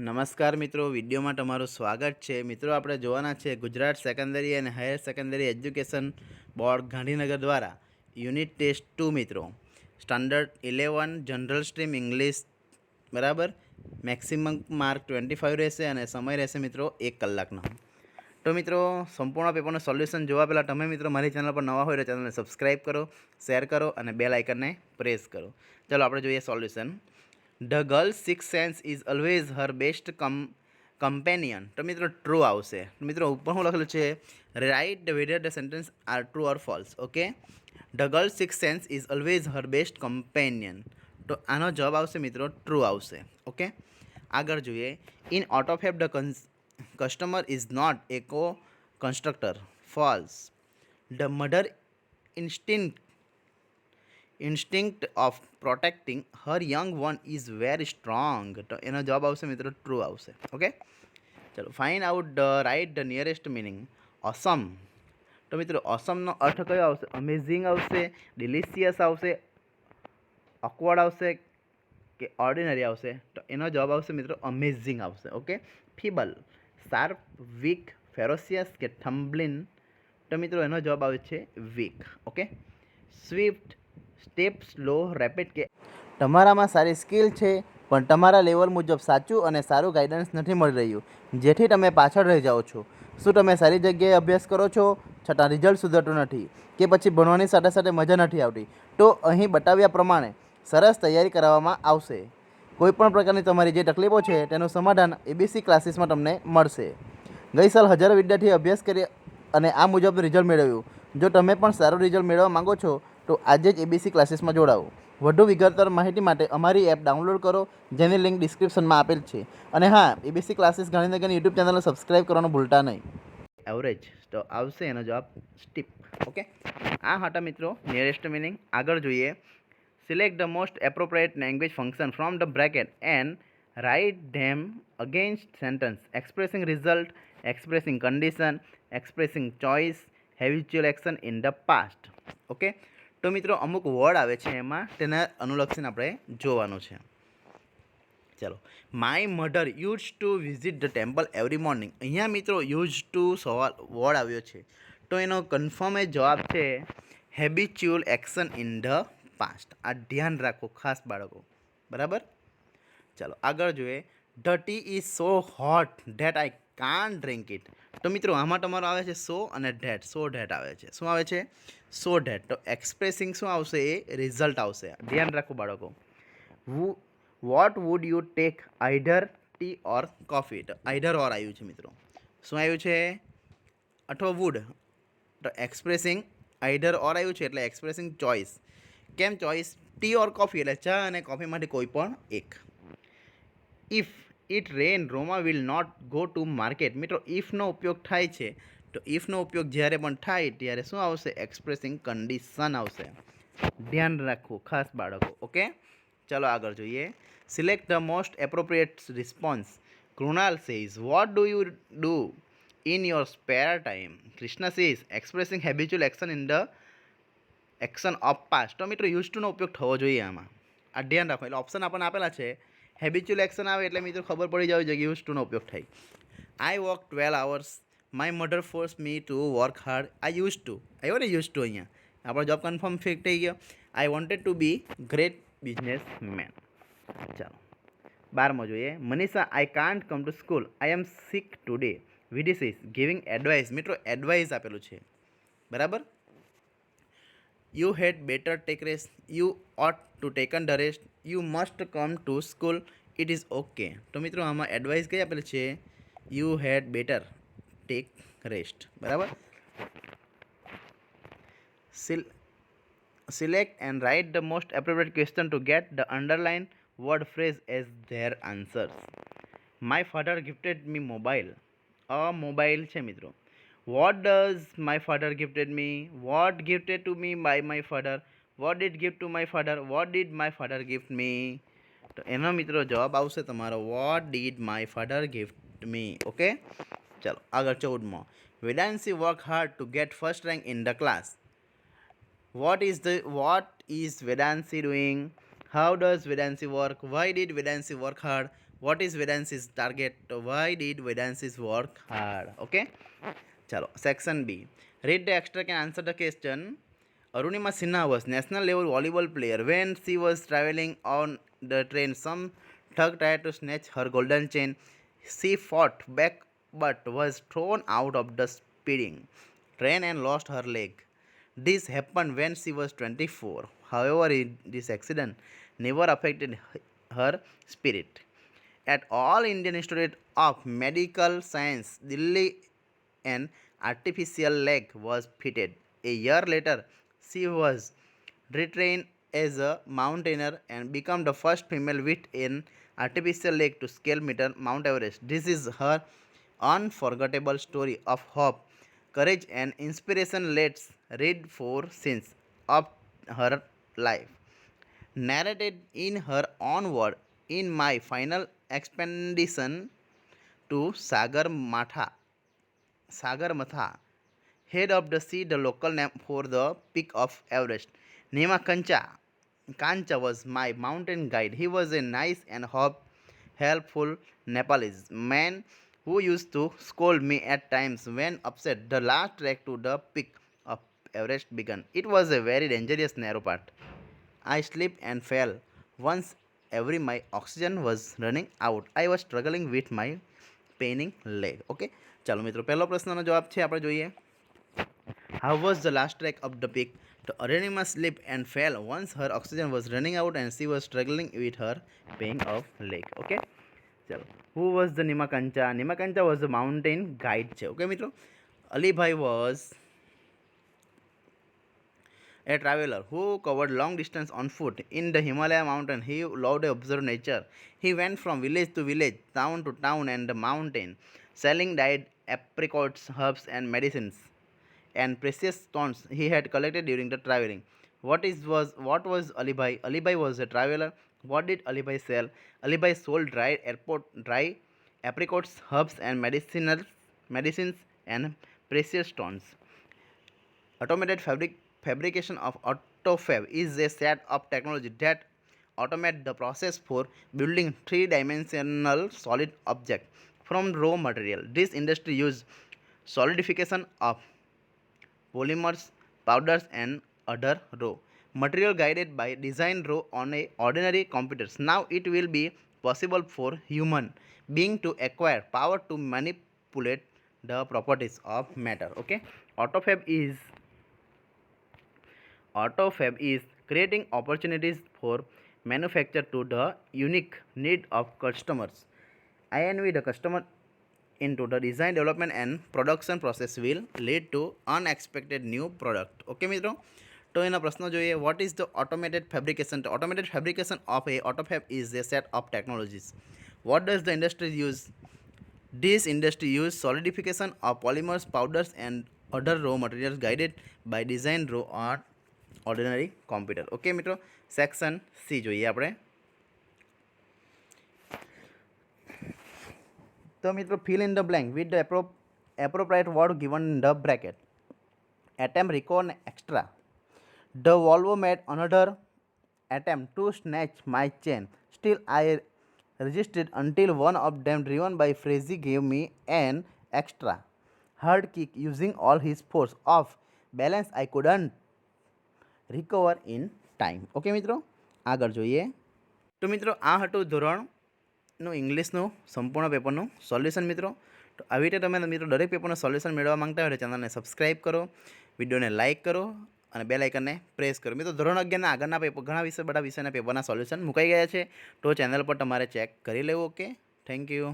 નમસ્કાર મિત્રો, વિડીયોમાં તમારું સ્વાગત છે. મિત્રો, આપણે જોવાના છે ગુજરાત સેકન્ડરી અને higher secondary education board Gandhinagar દ્વારા યુનિટ ટેસ્ટ 2 મિત્રો, સ્ટાન્ડર્ડ 11 જનરલ સ્ટ્રીમ ઇંગ્લિશ, બરાબર. મેક્સિમમ માર્ક 25 રહેશે અને સમય રહેશે મિત્રો 1 કલાકનો. તો મિત્રો, સંપૂર્ણ પેપરનું સોલ્યુશન જોવા પહેલાં તમે મિત્રો મારી ચેનલ પર નવા હોય તો ચેનલને સબસ્ક્રાઈબ કરો, શેર કરો અને બેલ આઇકનને પ્રેસ કરો. ચાલો આપણે જોઈએ solution. The girl six sense is always her best companion. તો મિત્રો ટ્રુ આવશે. મિત્રો ઉપર શું લખેલું છે? Write whether the sentence are true or false. Okay, the girl six sense is always her best companion. તો આનો જવાબ આવશે મિત્રો ટ્રુ આવશે. ઓકે, આગળ જોઈએ. In autofab the customer is not a co constructor. False. The mother instinct of protecting her young one is very strong. તો એનો જવાબ આવશે મિત્રો ટ્રુ આવશે. ઓકે, ચલો find out the right the nearest meaning. Awesome. તો મિત્રો ઓસમનો અર્થ કયો આવશે? અમેઝિંગ આવશે, ડિલિશિયસ આવશે, ઓકવર્ડ આવશે કે ઓર્ડિનરી આવશે? તો એનો જવાબ આવશે મિત્રો અમેઝિંગ આવશે. Okay, feeble, sharp, weak, ferocious કે થમ્બલિન? તો મિત્રો એનો જવાબ આવે છે weak. Okay, swift, step, slow, rapid કે તમારામાં સારી સ્કિલ છે પણ તમારા લેવલ મુજબ સાચું અને સારું ગાઈડન્સ નથી મળી રહ્યું, જેથી તમે પાછળ રહી જાઓ છો. શું તમે સારી જગ્યાએ અભ્યાસ કરો છો છતાં રિઝલ્ટ સુધરતું નથી, કે પછી ભણવાની સાથે સાથે મજા નથી આવતી? તો અહીં બતાવ્યા પ્રમાણે સરસ તૈયારી કરાવવામાં આવશે. કોઈપણ પ્રકારની તમારી જે તકલીફો છે તેનું સમાધાન એબીસી ક્લાસીસમાં તમને મળશે. ગઈ સાલ હજારો વિદ્યાર્થીઓ અભ્યાસ કરી અને આ મુજબનું રિઝલ્ટ મેળવ્યું. જો તમે પણ સારું રિઝલ્ટ મેળવવા માંગો છો તો આજે જ એબીસી ક્લાસીસમાં જોડાવો. વધુ વિગતવાર માહિતી માટે અમારી એપ ડાઉનલોડ કરો, જેની લિંક ડિસ્ક્રિપ્શનમાં આપેલ છે. અને હા, એબીસી ક્લાસીસ ગાંધીનગરની યુટ્યુબ ચેનલને સબસ્ક્રાઈબ કરવાનું ભૂલતા નહીં. એવરેજ તો આવશે એનો જવાબ સ્ટીપ. ઓકે, આ હતા મિત્રો નિયરેસ્ટ મિનિંગ. આગળ જોઈએ. Select the most appropriate language function from the bracket and write them against sentence expressing result, expressing condition, expressing choice, habitual action in the past. Okay, તો મિત્રો અમુક વર્ડ આવે છે એમાં તેના અનુલક્ષીને આપણે જોવાનું છે. ચાલો. My mother use to visit the temple every morning. અહીંયા મિત્રો યુઝ ટુ સવાલ વર્ડ આવ્યો છે, તો એનો કન્ફર્મ એ જવાબ છે habitual action in the past. આ ધ્યાન રાખો ખાસ બાળકો, બરાબર. ચાલો આગળ જોઈએ. The tea is so hot that I can't drink it. તો મિત્રો આમાં તમારો આવે છે સો અને ધેટ. સો ધેટ આવે છે. શું આવે છે? So that. તો એક્સપ્રેસિંગ શું આવશે? એ રિઝલ્ટ આવશે. ધ્યાન રાખો બાળકો. What would you take either T or coffee? તો આઈધર ઓર આવ્યું છે મિત્રો. શું આવ્યું છે? અથવા વુડ. તો એક્સપ્રેસિંગ આઈધર ઓર આવ્યું છે એટલે એક્સપ્રેસિંગ ચોઇસ. કેમ ચોઇસ? ટી ઓર કોફી એટલે ચા અને કોફીમાંથી કોઈ પણ એક. If it rain Roma will not go to market. મિત્રો ઇફનો ઉપયોગ થાય છે, તો ઇફનો ઉપયોગ જ્યારે પણ થાય ત્યારે શું આવશે? એક્સપ્રેસિંગ કન્ડિશન આવશે. ધ્યાન રાખવું ખાસ બાળકો. ઓકે, ચલો આગળ જોઈએ. Select the most appropriate response. Krunal says what do you do in your spare time? Krishna says expressing habitual action in the action of past. તો મિત્રો યુઝ ટુનો ઉપયોગ થવો જોઈએ આમાં. આ ધ્યાન રાખો. એટલે ઓપ્શન આપણને આપેલા છે. હેબિચ્યુઅલ એક્શન આવે એટલે મિત્રો ખબર પડી જવી જોઈએ યુઝ ટુનો ઉપયોગ થાય. I work 12 hours. My mother force me to work hard. આ યુઝ ટુ આવ્યો ને, યુઝ ટુ અહીંયા આપણો જોબ કન્ફર્મ ફિક્સ થઈ ગયો. I wanted to be great businessman. ચાલો 12મો જોઈએ. Manisha I can't come to school. I am sick today. Vidhish is giving advice. મિત્રો એડવાઇસ આપેલું છે, બરાબર. You had better take rest. You ought to taken the rest. You must come to school. It is okay. તો મિત્રો આમાં advice કઈ આપેલી છે? You had better take rest, બરાબર. Select and write the most appropriate question to get the underlined word phrase as their answers. My father gifted me mobile. A mobile છે મિત્રો. What does my father gifted me? What gifted to me by my father? What did give to my father? What did my father gift me? તો એનો મિત્રો જવાબ આવશે તમારો what did my father gift me. Okay, ચલો આગળ 14મો. Vedanshi work hard to get first rank in the class. What is Vedansi doing? How does Vedansi work? Why did Vedansi work hard? What is Vedansis target? Why did Vedansis work hard? Okay. Chalo. Section B. Read the extract and answer the question. Arunima Sinha was national level volleyball player. When she was traveling on the train, some thug tried to snatch her golden chain. She fought back but was thrown out of the speeding train and lost her leg. This happened when she was 24. However, this accident never affected her spirit. At All Indian Institute of Medical Science, Delhi, an artificial leg was fitted. A year later, she was retrained as a mountaineer and became the first female with an artificial leg to scale meter Mount Everest. This is her unforgettable story of hope, courage, and inspiration. Let's read four scenes of her life narrated in her own word. In my final expedition to Sagarmatha, head of the sea, the local name for the peak of Everest. Kancha was my mountain guide. He was a nice and helpful Nepalese man who used to scold me at times when upset. The last trek to the peak of Everest began. It was a very dangerous narrow part. I slipped and fell. Once every my oxygen was running out. I was struggling with my paining leg. Okay. ચાલો મિત્રો પહેલો પ્રશ્નનો જવાબ છે આપણે જોઈએ. How was the last trek up the peak? The Aranima slipped and fell once her oxygen was running out and she was struggling with her pain of leg. Okay. ચલો. Who was the Nimakancha? Nimakancha was the mountain guide છે. Okay મિત્રો. Alibhai was a traveler who covered long distance on foot in the Himalaya mountain. He loved to observe nature. He went from village to village, town to town and the mountain, selling dried apricots, herbs and medicines and precious stones he had collected during the traveling. What was Alibai? Alibai was a traveler. What did Alibai sell? Alibai sold dry apricots, herbs and medicines and precious stones. Automated fabrication of AutoFab is a set of technology that automate the process for building three-dimensional solid object from raw material. This industry uses solidification of polymers, powders and other raw material guided by design raw on a ordinary computers. Now it will be possible for human being to acquire power to manipulate the properties of matter. Okay. AutoFab is creating opportunities for manufacture to the unique need of customers. INV the customer into the design development and production process will lead to unexpected new product. Okay મિત્રો. તો એના પ્રશ્નો જોઈએ. What is the automated fabrication? The automated fabrication of a AutoFab is a set of technologies. What does the industry use? This industry use solidification of polymers, powders and other raw materials guided by design raw on ordinary computer. Okay મિત્રો. Section C જોઈએ આપણે. તો મિત્રો fill in the blank with the appropriate word given in the bracket. Attempt recon extra. The Volvo made another attempt to snatch my chain. Still I resisted until one of them, driven by frenzy, gave me an extra hard kick. Using all his force of balance, I couldn't recover in time. Okay મિત્રો. આગળ જોઈએ. તો મિત્રો આ હતું ધોરણનું ઇંગ્લિશનું સંપૂર્ણ પેપરનું solution મિત્રો. તો આવી રીતે તમે મિત્રો દરેક પેપરનું સોલ્યુશન મેળવવા માંગતા હોય તો ચેનલને સબસ્ક્રાઈબ કરો, વિડીયોને લાઇક કરો અને બેલ આઇકનને પ્રેસ કરો. મિત્રો ધોરણ 11ના આગળના પેપર ઘણા બધા વિષયના પેપરના સોલ્યુશન મુકાઈ ગયા છે, તો ચેનલ પર તમારે ચેક કરી લેવું. ઓકે. Thank you.